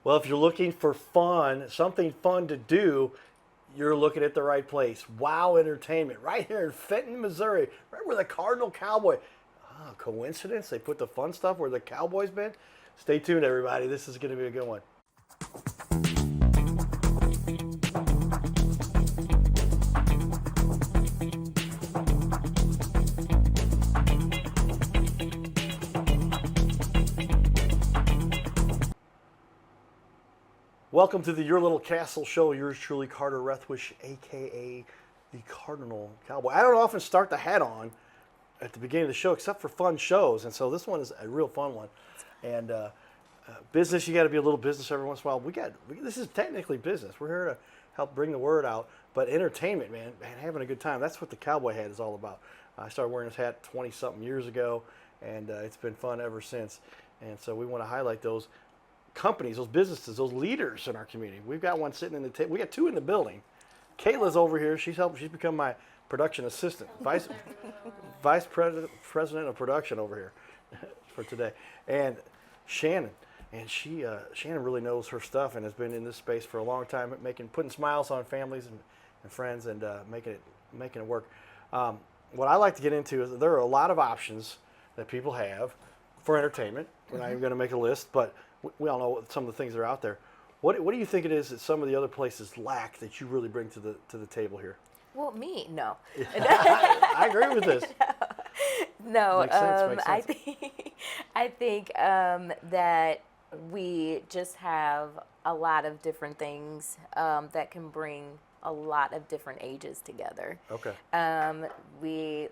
Well, if you're looking for fun, something fun to do, you're looking at the right place. Wow Entertainment, right here in Fenton, Missouri, right where the Cardinal Cowboy. Oh, coincidence? They put the fun stuff where the Cowboys been? Stay tuned, everybody. This is going to be a good one. Welcome to the Your Little Castle Show. Yours truly, Carter Rethwish, aka the Cardinal Cowboy. I don't often start the hat on at the beginning of the show, except for fun shows, and so this one is a real fun one. And business, you got to be a little business every once in a while. This is technically business. We're here to help bring the word out, but entertainment, man, having a good time. That's what the cowboy hat is all about. I started wearing this hat 20-something years ago, and it's been fun ever since. And so we want to highlight those companies, those businesses, those leaders in our community. We've got one sitting in the table. We got two in the building. Kayla's over here. She's become my production assistant, vice president of production over here for today. And Shannon, Shannon really knows her stuff and has been in this space for a long time, putting smiles on families and friends and making it work. What I like to get into is there are a lot of options that people have for entertainment. We're not even going to make a list, but we all know some of the things that are out there. What do you think it is that some of the other places lack that you really bring to the table here? Well, me, no. I agree with this. No, Makes sense. I think that we just have a lot of different things that can bring a lot of different ages together. Okay.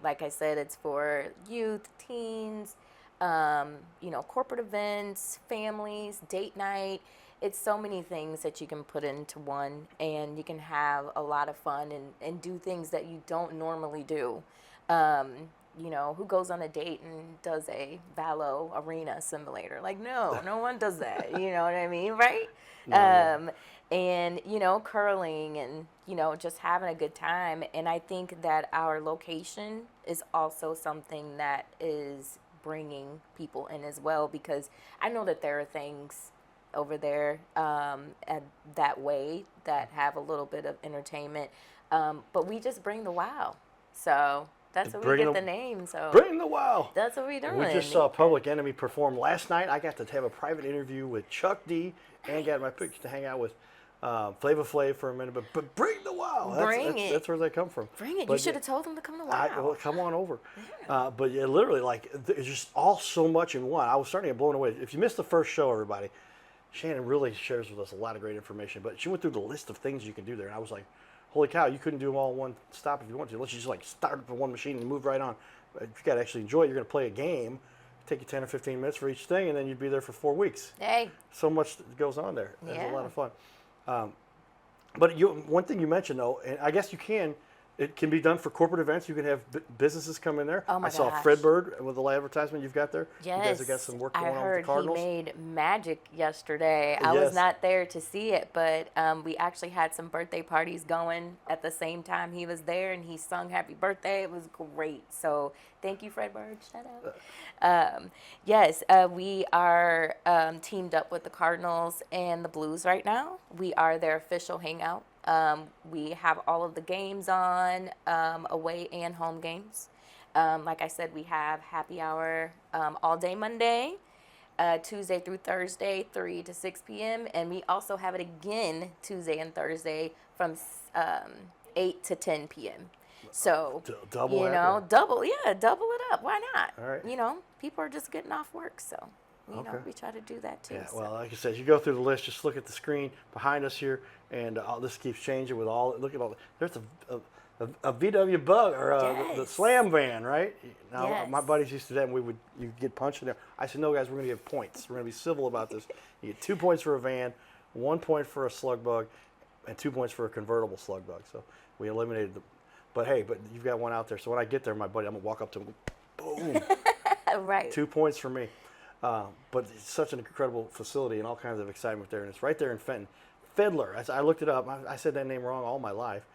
Like I said, it's for youth, teens, corporate events, families, date night. It's so many things that you can put into one, and you can have a lot of fun and do things that you don't normally do. Who goes on a date and does a Valo arena simulator? Like, no one does that. You know what I mean, right? No. And, curling and, just having a good time. And I think that our location is also something that is bringing people in as well, because I know that there are things over there that way that have a little bit of entertainment, but we just bring the wow. So that's what we get the name. So bring the wow. That's what we're doing. We just saw Public Enemy perform last night. I got to have a private interview with Chuck D and got my picture to hang out with Flava Flav for a minute. But bring the wow. That's where they come from. Bring it. But you should have told them to come to wow. Come on over. Yeah. But yeah, literally, like, it's just all so much in one. I was starting to get blown away. If you missed the first show, everybody, Shannon really shares with us a lot of great information, but she went through the list of things you can do there, and I was like, holy cow, you couldn't do them all in one stop if you want to. Unless you just like start up with one machine and move right on. But you got to actually enjoy it. You're going to play a game, take you 10 or 15 minutes for each thing, and then you'd be there for 4 weeks. Hey. So much goes on there. Yeah. It's a lot of fun. But one thing you mentioned, though, and I guess it can be done for corporate events. You can have businesses come in there. Oh my I saw gosh. Fredbird with the advertisement you've got there. Yes. You guys have got some work going on with the I heard Cardinals. he made magic yesterday. I Yes. was not there to see it, but we actually had some birthday parties going at the same time he was there, and he sung happy birthday. It was great. So thank you, Fredbird. Shout out. Yes, we are teamed up with the Cardinals and the Blues right now. We are their official hangout. We have all of the games on, away and home games. Like I said, we have happy hour all day Monday, Tuesday through Thursday, 3 to 6 p.m. And we also have it again Tuesday and Thursday from 8 to 10 p.m. So, double it up. Why not? All right. People are just getting off work, so. We try to do that too. Yeah, so. well, like I said, as you go through the list, just look at the screen behind us here, and this keeps changing with all. Look at all. There's a VW Bug or the Slam van, right? Now, Yes. my buddies used to do that, and you get punched in there. I said, no, guys, we're going to give points. We're going to be civil about this. You get 2 points for a van, 1 point for a slug bug, and 2 points for a convertible slug bug. So we eliminated the. But hey, you've got one out there. So when I get there, my buddy, I'm gonna walk up to him, boom. Right. 2 points for me. But it's such an incredible facility and all kinds of excitement there. And it's right there in Fenton. Fiddler. I looked it up. I said that name wrong all my life.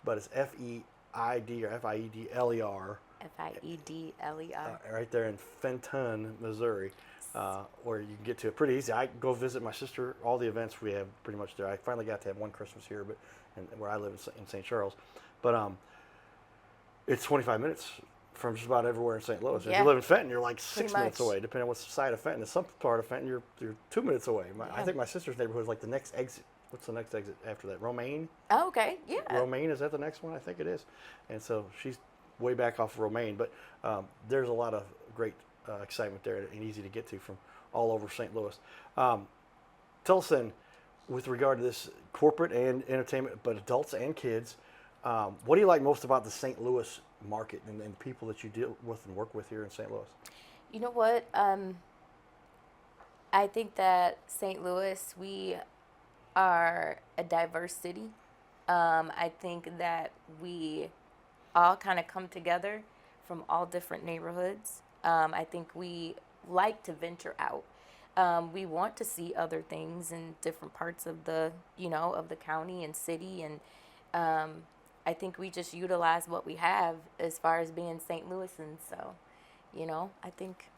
But it's F-E-I-D or F-I-E-D-L-E-R. F-I-E-D-L-E-R. Right there in Fenton, Missouri. where you can get to it pretty easy. I go visit my sister. All the events we have pretty much there. I finally got to have one Christmas here, but where I live in St. Charles, but it's 25 minutes from just about everywhere in St. Louis. If Yeah. you live in Fenton, you're like Pretty 6 minutes much. away, depending on what side of Fenton. In some part of Fenton, you're 2 minutes away. I Yeah. think my sister's neighborhood is like the next exit. What's the next exit after that? Romaine? Oh, okay. Yeah. Romaine, is that the next one? I think it is. And so she's way back off of Romaine. But there's a lot of great excitement there and easy to get to from all over St. Louis. Tell us then, with regard to this corporate and entertainment, but adults and kids, what do you like most about the St. Louis market and people that you deal with and work with here in St. Louis? You know what? I think that St. Louis, we are a diverse city. I think that we all kind of come together from all different neighborhoods. I think we like to venture out. We want to see other things in different parts of the, of the county and city. And I think we just utilize what we have as far as being St. Louisans. So, I think,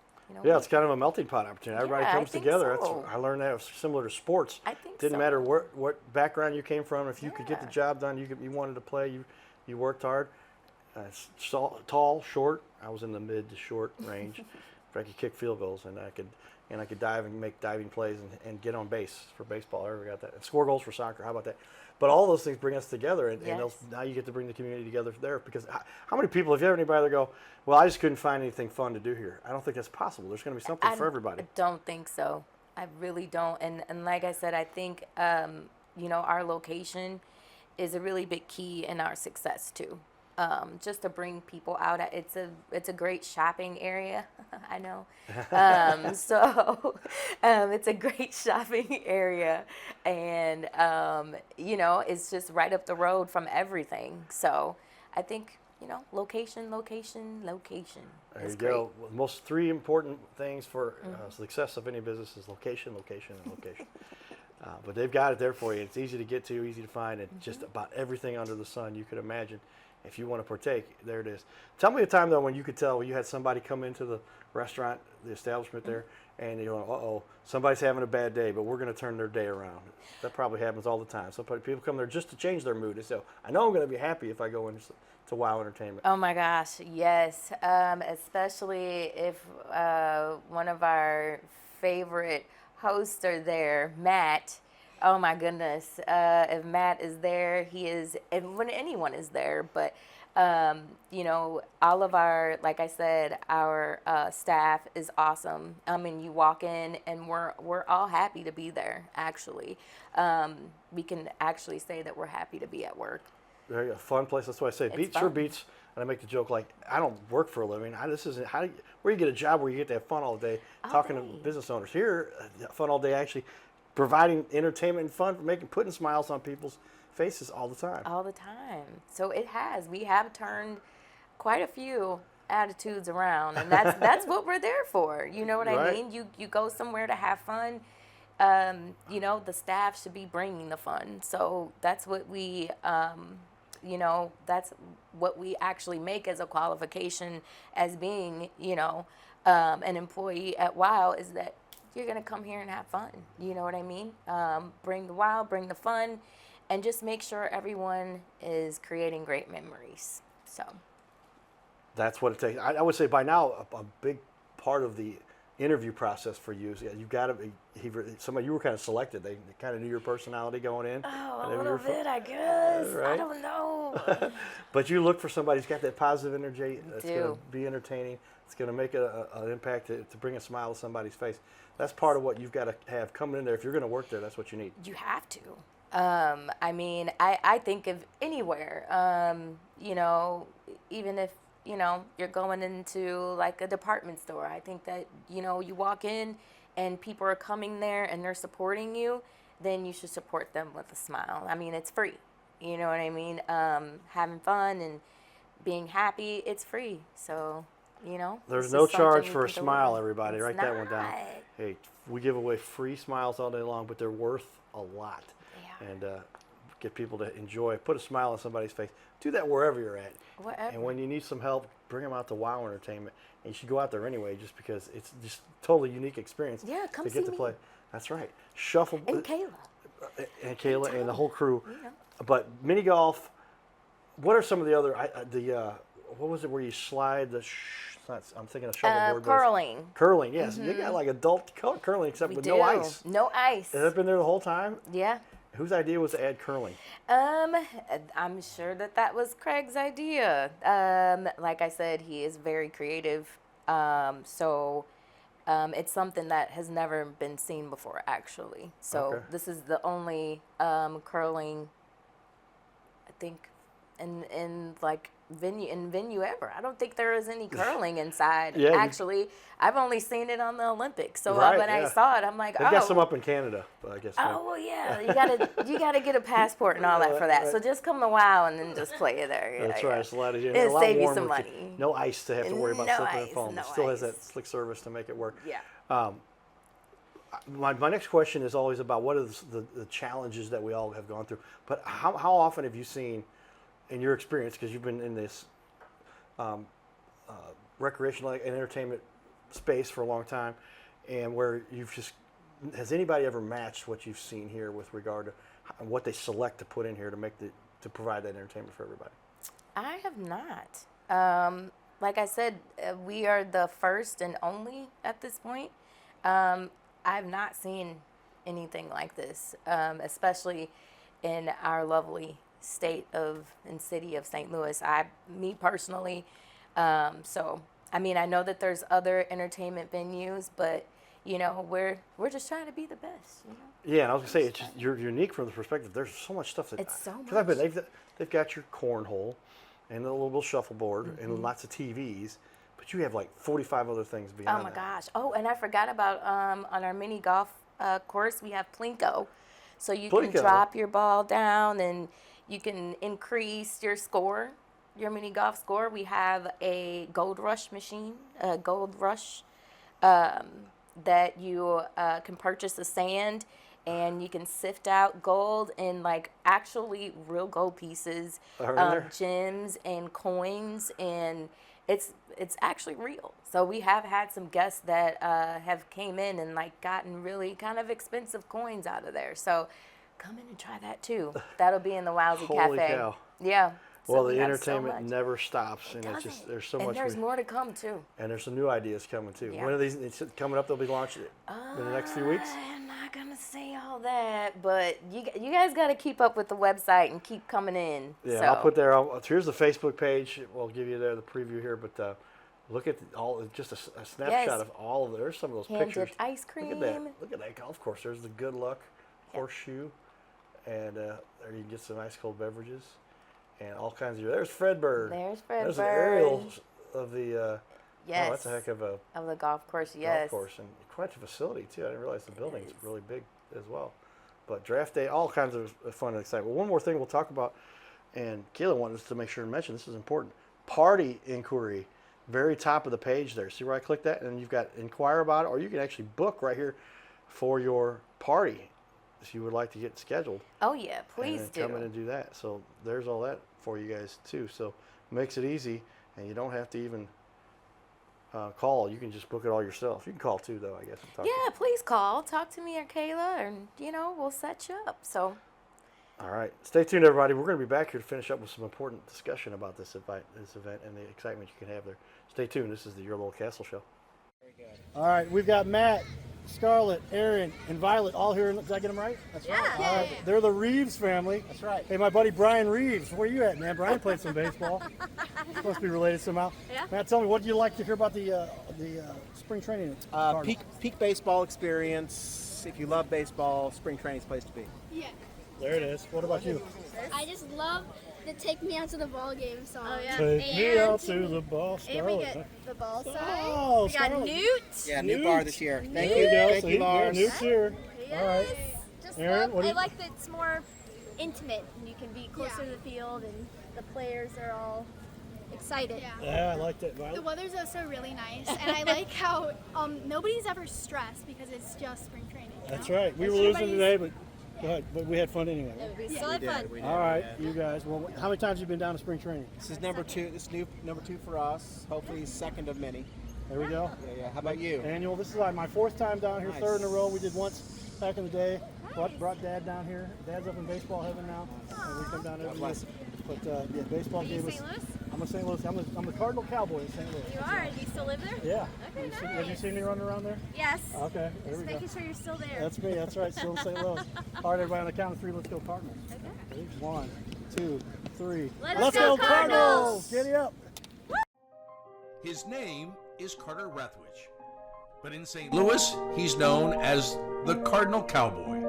Yeah, it's kind of a melting pot opportunity. Everybody Yeah, I comes think together. so. I learned that was similar to sports. I think Didn't so. matter what background you came from. If you could get the Yeah. job done, you wanted to play. You worked hard. Tall, short. I was in the mid to short range. I could kick field goals and I could dive and make diving plays and get on base for baseball. I ever got that. And score goals for soccer. How about that? But all those things bring us together, and Yes. now you get to bring the community together there. Because how many people, if you have anybody that go, well, I just couldn't find anything fun to do here. I don't think that's possible. There's going to be something for everybody. I don't think so. I really don't. And like I said, I think, our location is a really big key in our success too. Just to bring people out. It's a great shopping area. I know. It's a great shopping area, and it's just right up the road from everything. So I think location There is you great. go. Well, the most three important things for success of any business is location, location, and location. But they've got it there for you. It's easy to get to, easy to find, and just about everything under the sun you could imagine. If you want to partake, there it is. Tell me a time though when you could tell you had somebody come into the restaurant, the establishment there, and you're going, uh-oh, somebody's having a bad day, but we're going to turn their day around. That probably happens all the time. People come there just to change their mood. They say, I know I'm going to be happy if I go into Wow Entertainment. Oh my gosh, yes. Especially if one of our favorite hosts are there, Matt. Oh my goodness. If Matt is there, he is, and when anyone is there, but, all of our, like I said, our staff is awesome. I mean, you walk in and we're all happy to be there, actually. We can actually say that we're happy to be at work. Very fun place. That's why I say beats fun. sure beats. And I make the joke like I don't work for a living. This isn't where you get a job where you get to have fun all day talking to business owners. Here, fun all day actually providing entertainment and fun, putting smiles on people's faces all the time. All the time. So we have turned quite a few attitudes around, and that's what we're there for. You know what I Right. mean? You go somewhere to have fun. The staff should be bringing the fun. So that's what we that's what we actually make as a qualification as being, an employee at WOW, is that you're going to come here and have fun. You know what I mean? Bring the WOW, bring the fun, and just make sure everyone is creating great memories. So That's what it takes. I would say by now a big part of the interview process for you is you've got to be somebody you were kind of selected. They kind of knew your personality going in. a little bit, I guess. Right. I don't know. But you look for somebody who's got that positive energy. That's going to do. be entertaining. It's going to make an impact to bring a smile to somebody's face. That's part of what you've got to have coming in there. If you're going to work there, that's what you need. You have to. I mean, I think of anywhere, even if, you're going into like a department store. I think that, you walk in and people are coming there and they're supporting you, then you should support them with a smile. I mean, it's free. You know what I mean? Having fun and being happy, it's free. So, There's this no is something charge you for a can smile, deliver. everybody. It's Write that one down. not. Hey, we give away free smiles all day long, but they're worth a lot. Yeah. And get people to enjoy, put a smile on somebody's face. Do that wherever you're at. Whatever. And when you need some help, bring them out to WoW Entertainment, and you should go out there anyway, just because it's just totally unique experience. Yeah, come to see get to me. play. That's right. Shuffle And Kayla. and the whole crew. Yeah. But mini golf. What are some of the other what was it where you slide the? I'm thinking of shuffleboard. Curling. Curling, yes. You got like adult curling, except We with do. no ice. No ice. Has that been there the whole time? Yeah. Whose idea was to add curling? I'm sure that was Craig's idea. Like I said, he is very creative. So it's something that has never been seen before, actually. So Okay. this is the only curling, I think, in like venue ever. I don't think there is any curling inside. Yeah, actually, I've only seen it on the Olympics. So Right, when I yeah. saw it, I'm like, They've oh. got some up in Canada, but I guess. Oh well, yeah. You gotta get a passport and all that for that. So just come to WoW and then just play it there. That's right. It's a lot of It'll save you warmer some with money. No ice to have to worry about No slipping ice, and falling. no It still has ice. that slick service to make it work. Yeah. My next question is always about what are the challenges that we all have gone through. But how often have you seen, in your experience, because you've been in this recreational and entertainment space for a long time, and where you've just, has anybody ever matched what you've seen here with regard to what they select to put in here to provide that entertainment for everybody? I have not. Like I said, we are the first and only at this point. I've not seen anything like this, especially in our lovely state and city of St. Louis. Me personally, so I mean, I know that there's other entertainment venues, but you know, we're just trying to be the best. You know? Yeah, and I was gonna say it's just, you're unique from the perspective. There's so much stuff that It's so I've been, much. they've got your cornhole and the little shuffleboard and lots of TVs, but you have like 45 other things beyond Oh my that. gosh! Oh, and I forgot about on our mini golf course we have Plinko, so you can Plinko. drop your ball down and you can increase your score, your mini golf score. We have a Gold Rush machine, that you can purchase the sand and you can sift out gold and like actually real gold pieces, Are there? gems and coins, and it's actually real. So we have had some guests that have came in and like gotten really kind of expensive coins out of there. So come in and try that too. That'll be in the Wowsy Holy Cafe. cow. Yeah. So Well, we the have so entertainment much. never stops, and it's Doesn't. just there's so and much. there's more to come too. And there's some new ideas coming too. Yeah. When are these it's coming up? They'll be launched in the next few weeks. I'm not gonna say all that, but you guys got to keep up with the website and keep coming in. Yeah, so. I'll put there. Here's the Facebook page. We'll give you there the preview here, but look at just a snapshot Yes. of all of. There's some of those Hand pictures. dipped ice cream. Look at that! Look at that golf course. There's the Good Luck horseshoe, and there you can get some ice cold beverages, and all kinds of. There's Fredbird. There's Fredbird. There's the aerial of the. Yes. Oh, that's a heck of a Of the golf course, yes. golf course, and quite a facility too. I didn't realize the building's really big as well. But draft day, all kinds of fun and excitement. Well, one more thing we'll talk about, and Kayla wanted us to make sure to mention, this is important. Party inquiry, very top of the page there. See where I click that? And you've got inquire about it, or you can actually book right here for your party if you would like to get scheduled. Oh yeah, please and do. then come in and do that. So there's all that for you guys too. So makes it easy, and you don't have to even call. You can just book it all yourself. You can call too, though, I guess. And talk to Yeah, please call. Talk to me or Kayla, and we'll set you up. So All right. Stay tuned, everybody. We're going to be back here to finish up with some important discussion about this event and the excitement you can have there. Stay tuned. This is the Your Little Castle Show. All right. We've got Matt, Scarlett, Aaron, and Violet all here. Did I get them right? That's right. All right. They're the Reeves family. That's right. Hey, my buddy Brian Reeves. Where you at, man? Brian played some baseball. Supposed to be related somehow. Yeah. Matt, tell me, what do you like to hear about the spring training? Peak baseball experience. If you love baseball, spring training's the place to be. Yeah. There it is. What about you? I just love the "Take Me Out to the Ball Game" song. Oh, yeah. Take me And- out to the ball, And we Scarlett. get the ball sign. Oh, We got Scarlett. Newt. Yeah, new bar this year. Thank There you. you go. Thank See? you, Lars. Yeah, Newt's here. Yes. All right. Just Aaron, love, what do I you- like that it's more intimate and you can be closer Yeah. to the field and the players are all excited. Yeah. Yeah, I like that, The Violet. weather's also really nice, and I like how nobody's ever stressed because it's just spring training. You That's know? right. We were Everybody's- losing today, but Go ahead. But we had fun anyway. We still had fun. We did, All right, yeah. you guys. Well, how many times have you been down to spring training? This is number 2. This is number 2 for us. Hopefully, second of many. There we go. Yeah. How about you? Annual. This is like my 4th time down here, Nice. 3rd in a row. We did once back in the day. Brought Dad down here. Dad's up in baseball heaven now, and we come down every year. bless But yeah, baseball Are you gave us. St. Louis? I'm a St. Louis. I'm a Cardinal Cowboy in St. Louis. You are. Do you still live there? Yeah. Okay, Have you nice. seen me running around there? Yes. Okay. There Just we go. making sure you're still there. That's me. That's right. Still in St. Louis. All right, everybody. On the count of 3, let's go Cardinals. Okay. 1, 2, 3. Let's go Cardinals! Giddy up. His name is Carter Rethwich, but in St. Louis, he's known as the Cardinal Cowboy.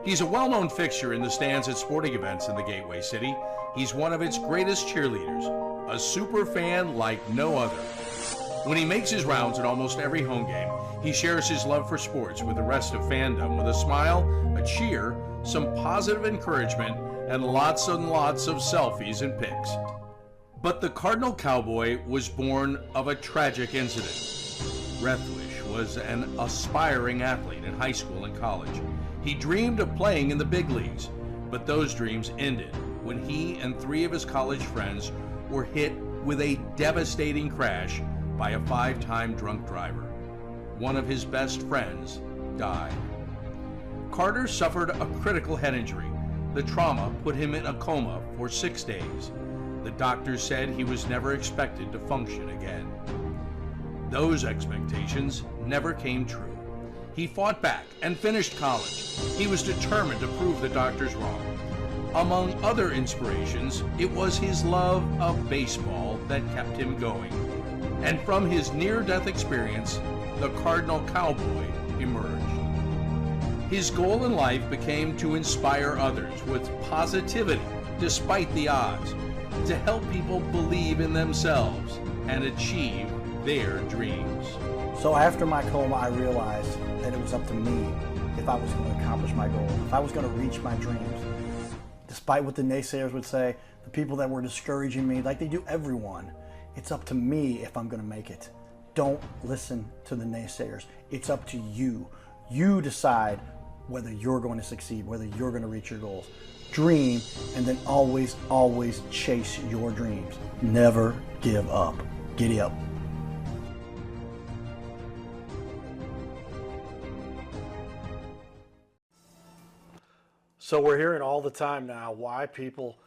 He's a well-known fixture in the stands at sporting events in the Gateway City. He's one of its greatest cheerleaders, a super fan like no other. When he makes his rounds at almost every home game, he shares his love for sports with the rest of fandom with a smile, a cheer, some positive encouragement, and lots of selfies and pics. But the Cardinal Cowboy was born of a tragic incident. Rethwich was an aspiring athlete in high school and college. He dreamed of playing in the big leagues, but those dreams ended when he and 3 of his college friends were hit with a devastating crash by a 5-time drunk driver. One of his best friends died. Carter suffered a critical head injury. The trauma put him in a coma for 6 days. The doctors said he was never expected to function again. Those expectations never came true. He fought back and finished college. He was determined to prove the doctors wrong. Among other inspirations, it was his love of baseball that kept him going. And from his near-death experience, the Cardinal Cowboy emerged. His goal in life became to inspire others with positivity despite the odds, to help people believe in themselves and achieve their dreams. So after my coma, I realized that it was up to me if I was going to accomplish my goal, if I was going to reach my dreams. Despite what the naysayers would say, the people that were discouraging me, like they do everyone, it's up to me if I'm going to make it. Don't listen to the naysayers. It's up to you. You decide whether you're going to succeed, whether you're going to reach your goals. Dream, and then always, always chase your dreams. Never give up. Giddy up. So we're hearing all the time now why people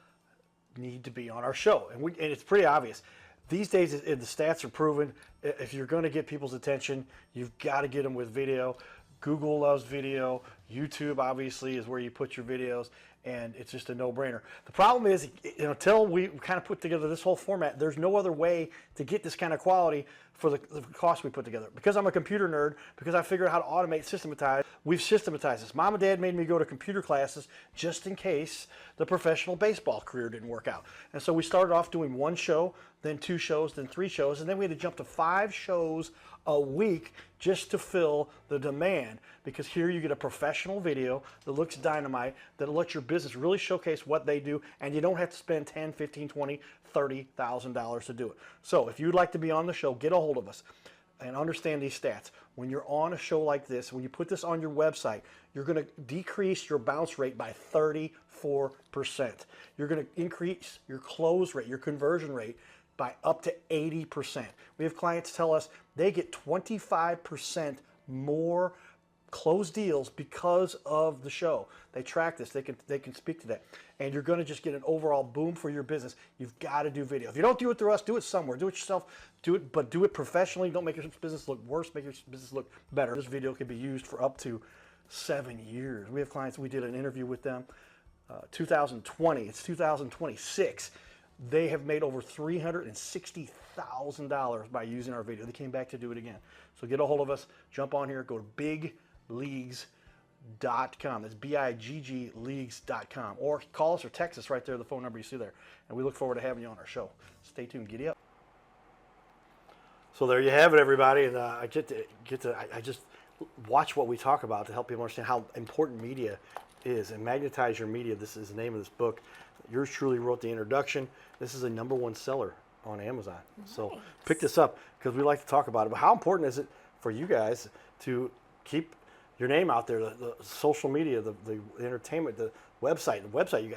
need to be on our show, and it's pretty obvious. These days, the stats are proven. If you're going to get people's attention, you've got to get them with video. Google loves video. YouTube, obviously, is where you put your videos, and it's just a no-brainer. The problem is, until we kind of put together this whole format, there's no other way to get this kind of quality for the cost we put together. Because I'm a computer nerd, because I figured out how to automate, systematize, we've systematized this. Mom and Dad made me go to computer classes just in case the professional baseball career didn't work out. And so we started off doing 1 show, then 2 shows, then 3 shows, and then we had to jump to 5 shows a week just to fill the demand, because here you get a professional video that looks dynamite, that'll let your business really showcase what they do, and you don't have to spend $10, $15, $20, $30,000 to do it. So if you'd like to be on the show, get a hold of us and understand these stats. When you're on a show like this, when you put this on your website, you're going to decrease your bounce rate by 34%. You're going to increase your close rate, your conversion rate, by up to 80%. We have clients tell us they get 25% more closed deals because of the show. They track this. They can speak to that. And you're going to just get an overall boom for your business. You've got to do video. If you don't do it through us, do it somewhere. Do it yourself. Do it, but do it professionally. Don't make your business look worse. Make your business look better. This video can be used for up to 7 years. We have clients, we did an interview with them 2020. It's 2026. They have made over $360,000 by using our video. They came back to do it again. So get a hold of us. Jump on here. Go to bigleagues.com. That's BIGG leagues.com. Or call us or text us right there, the phone number you see there. And we look forward to having you on our show. Stay tuned. Giddy up. So there you have it, everybody. And I just watch what we talk about to help people understand how important media is. And Magnetize Your Media. This is the name of this book. Yours truly wrote the introduction. This is a #1 seller on Amazon. Nice. So pick this up because we like to talk about it. But how important is it for you guys to keep your name out there, the social media, the entertainment, the website. The website you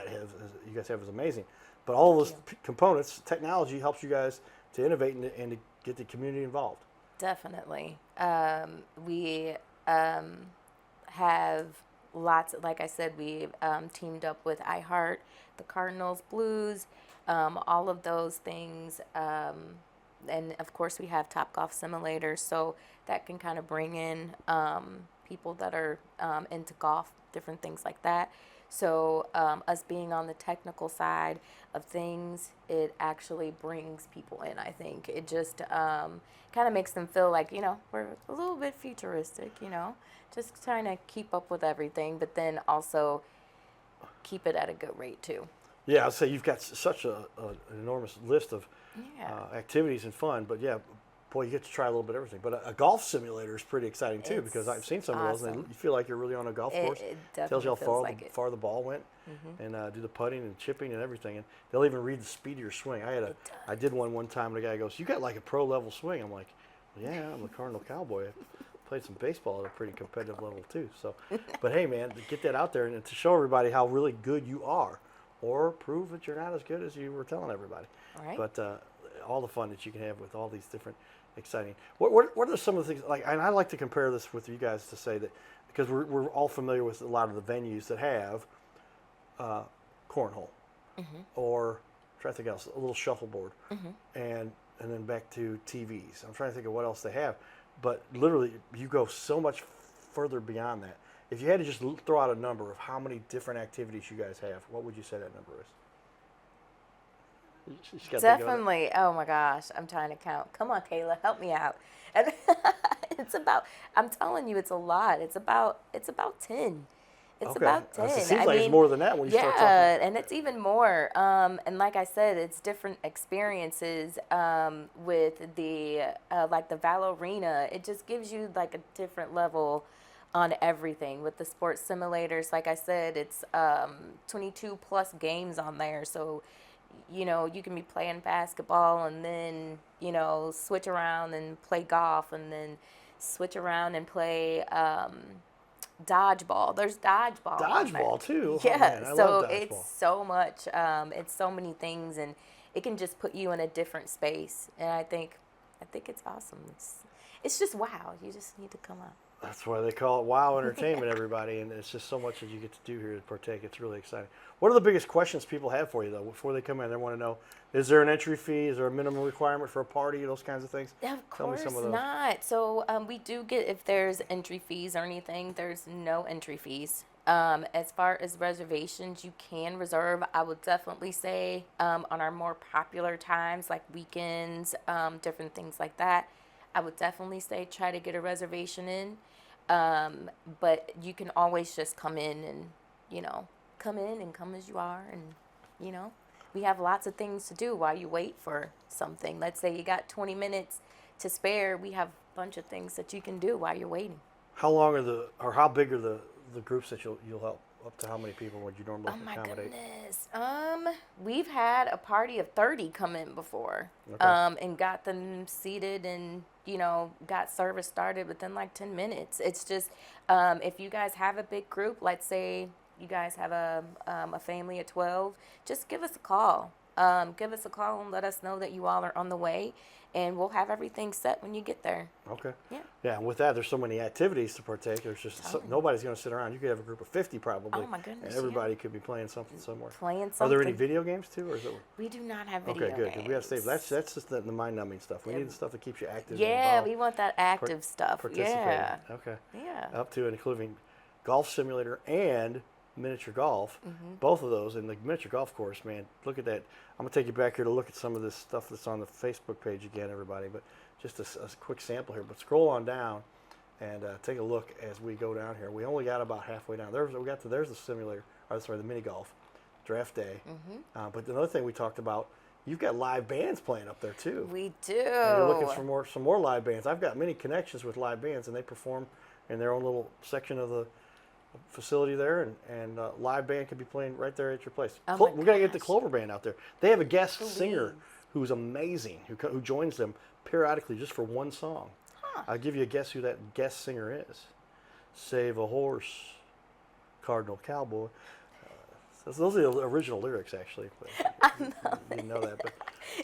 guys have is amazing. But all those components, technology helps you guys to innovate and to get the community involved. Definitely. We have lots, like I said, we teamed up with iHeart, the Cardinals, Blues, all of those things. And of course, we have Top Golf Simulator, so that can kind of bring in people that are into golf, different things like that. So us being on the technical side of things, it actually brings people in, I think. It just kind of makes them feel like, we're a little bit futuristic, just trying to keep up with everything, but then also keep it at a good rate, too. Yeah, I'd say you've got such an enormous list of activities and fun, but yeah, boy, you get to try a little bit of everything. But a golf simulator is pretty exciting too, because I've seen some of those, and you feel like you're really on a golf course. It tells you how definitely far the ball went, and do the putting and chipping and everything. And they'll even read the speed of your swing. I did one time, and the guy goes, "You got like a pro level swing." I'm like, well, "Yeah, I'm a Cardinal Cowboy. I played some baseball at a pretty competitive level too." So, but hey, man, to get that out there and to show everybody how really good you are, or prove that you're not as good as you were telling everybody. Right. But all the fun that you can have with all these different exciting. What are some of the things, like, and I like to compare this with you guys to say that, because we're all familiar with a lot of the venues that have cornhole, or I'm trying to think else, a little shuffleboard, and then back to TVs. I'm trying to think of what else they have, but literally you go so much further beyond that. If you had to just throw out a number of how many different activities you guys have, what would you say that number is? You just gotta think of it. Definitely. Oh my gosh, I'm trying to count. Come on, Kayla, help me out. And I'm telling you, it's a lot. It's about 10. It's about 10. It seems like it's more than that when you start talking. Yeah, and it's even more. And like I said, it's different experiences with the like the Val Arena. It just gives you like a different level on everything. With the sports simulators, like I said, it's 22 plus games on there. So, you can be playing basketball and then, switch around and play golf and then switch around and play dodgeball. There's dodgeball. Dodgeball too. Yeah. Oh, man, I So love dodgeball. it's so much. It's so many things, and it can just put you in a different space. And I think it's awesome. It's just wow. You just need to come out. That's why they call it WOW Entertainment, everybody, and it's just so much that you get to do here to partake. It's really exciting. What are the biggest questions people have for you, though, before they come in? They want to know, is there an entry fee? Is there a minimum requirement for a party? Those kinds of things? Of Tell me course some of those. not. So we do get, if there's entry fees or anything, there's no entry fees. As far as reservations, you can reserve. I would definitely say on our more popular times, like weekends, different things like that, I would definitely say try to get a reservation in. But you can always just come in and, come as you are. And, we have lots of things to do while you wait for something. Let's say you got 20 minutes to spare. We have a bunch of things that you can do while you're waiting. How long are how big are the groups that you'll help? Up to how many people would you normally accommodate? Oh my goodness. We've had a party of 30 come in before, Okay. and got them seated and, got service started within like 10 minutes. It's just, if you guys have a big group, let's say you guys have a family of 12, just give us a call. Give us a call and let us know that you all are on the way, and we'll have everything set when you get there. Okay. Yeah. Yeah, and with that, there's so many activities to partake. There's just nobody's going to sit around. You could have a group of 50 probably. Oh my goodness, And everybody could be playing something somewhere. Playing Are there any something. video games too, or is it? We do not have video Okay, good. 'Cause we have to save. games. That's just the mind-numbing stuff. We need the stuff that keeps you active. and Yeah, involved, we want that active stuff. participating. Yeah. Okay. Yeah. Up to and including golf simulator and miniature golf. Both of those, and the miniature golf course, man. Look at that. I'm gonna take you back here to look at some of this stuff that's on the Facebook page again, everybody. But just a quick sample here. But scroll on down and take a look as we go down here. We only got about halfway down. There's the simulator. Or sorry, the mini golf draft day. But another thing we talked about, you've got live bands playing up there too. We do. And you're looking for some more live bands. I've got many connections with live bands, and they perform in their own little section of the facility there, and live band can be playing right there at your place. Oh my We gotta get the gosh. Clover Band out there. They have a guest Please. singer who's amazing, who joins them periodically just for one song. I'll give you a guess who that guest singer is. Save a horse, Cardinal Cowboy. Those are the original lyrics, actually. But you didn't know that, but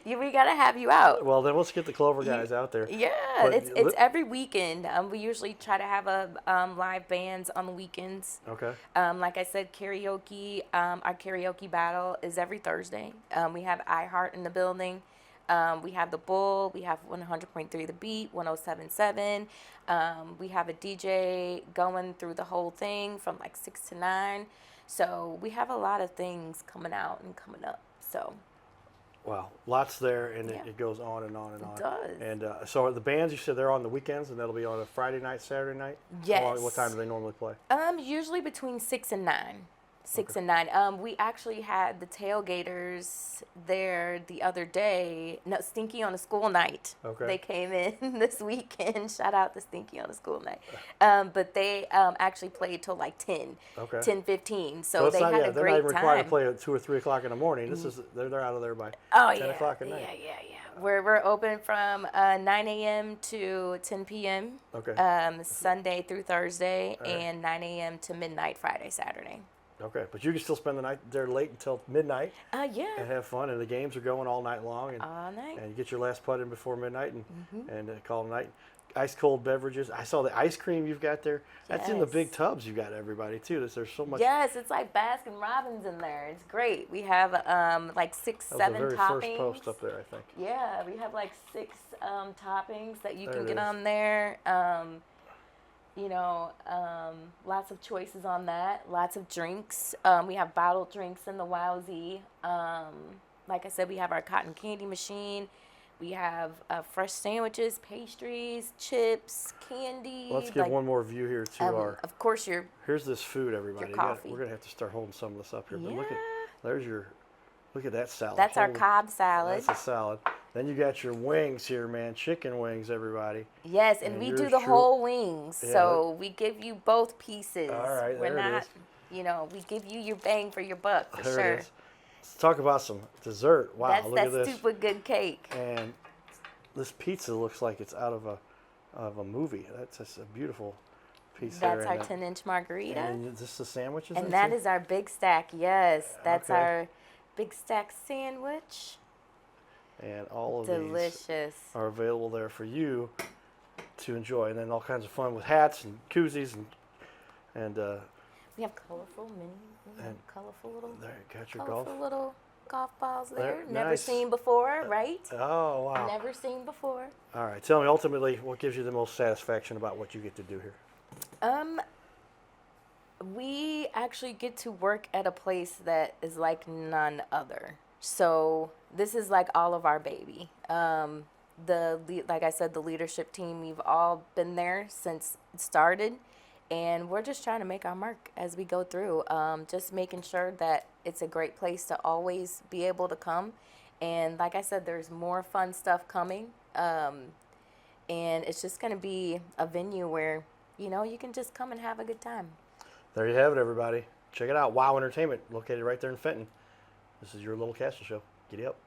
We gotta have you out. well, then let's get the Clover guys out there. Yeah, But it's every weekend. We usually try to have a live bands on the weekends. Okay. Like I said, karaoke. Our karaoke battle is every Thursday. We have iHeart in the building. We have the Bull. We have 100.3 The Beat, 107.7. We have a DJ going through the whole thing from like 6 to 9. So we have a lot of things coming out and coming up. So. Wow, lots there, and Yeah. it goes on and on and on. It does. And so the bands, you said they're on the weekends, and that'll be on a Friday night, Saturday night? Yes. What time do they normally play? Usually between 6 and 9. 6 and 9. We actually had the Tailgaters there the other day. No, Stinky on a School Night. Okay. They came in this weekend. Shout out to Stinky on a School Night. But they actually played till like 10, Okay. 10:15. So So it's they not, had yeah, a they're great not even required to time. play at 2 or 3 o'clock in the morning. This is they're out of there by Oh 10 yeah, o'clock at night. yeah. We're open from 9 a.m. to 10 p.m. Okay. Sunday through Thursday, All right. and 9 a.m. to midnight Friday, Saturday. Okay, but you can still spend the night there late until midnight Yeah. and have fun, and the games are going all night long, and, All night. and you get your last putt in before midnight, and call it a night. Ice cold beverages. I saw the ice cream you've got there. That's in the big Yes. tubs you've got, everybody, too. There's so much. Yes, it's like Baskin Robbins in there. It's great. We have like 6, That was 7 the very toppings. first post up there, I think. Yeah, we have like 6 toppings that you There can it get is. on there. Lots of choices on that. Lots of drinks. We have bottled drinks in the Wowzee. Like I said, we have our cotton candy machine. We have fresh sandwiches, pastries, chips, candy. Let's give one more view here to our. Of course, your Here's this food, everybody. coffee. We're gonna have to start holding some of this up here. But Yeah. look at that salad. that's our Holy- Cobb salad. That's a salad. Then you got your wings here, man. Chicken wings, everybody. Yes, and And we yours do the true- whole wings. Yeah, So we give you both pieces. All right, We're there it not, is. we give you your bang for your buck for There sure. it is. Let's talk about some dessert. Wow, That's look that at this. super good cake. And this pizza looks like it's out of a movie. That's just a beautiful piece there. That's our and 10-inch margarita. And is this the sandwiches? And that is our big stack. Yes, that's Okay. our big stack sandwich. And all of these Delicious. are available there for you to enjoy. And then all kinds of fun with hats and koozies and We have colorful And colorful little, there you got your colorful golf. little golf balls There, there. Never nice. seen before, right? Oh wow! Never seen before. All right, tell me ultimately what gives you the most satisfaction about what you get to do here. We actually get to work at a place that is like none other. So this is like all of our baby. Like I said, the leadership team, we've all been there since it started, and we're just trying to make our mark as we go through. Just making sure that it's a great place to always be able to come. And like I said, there's more fun stuff coming. And it's just going to be a venue where, you can just come and have a good time. There you have it, everybody. Check it out. Wow Entertainment, located right there in Fenton. This is your Little Castle Show. Giddy up.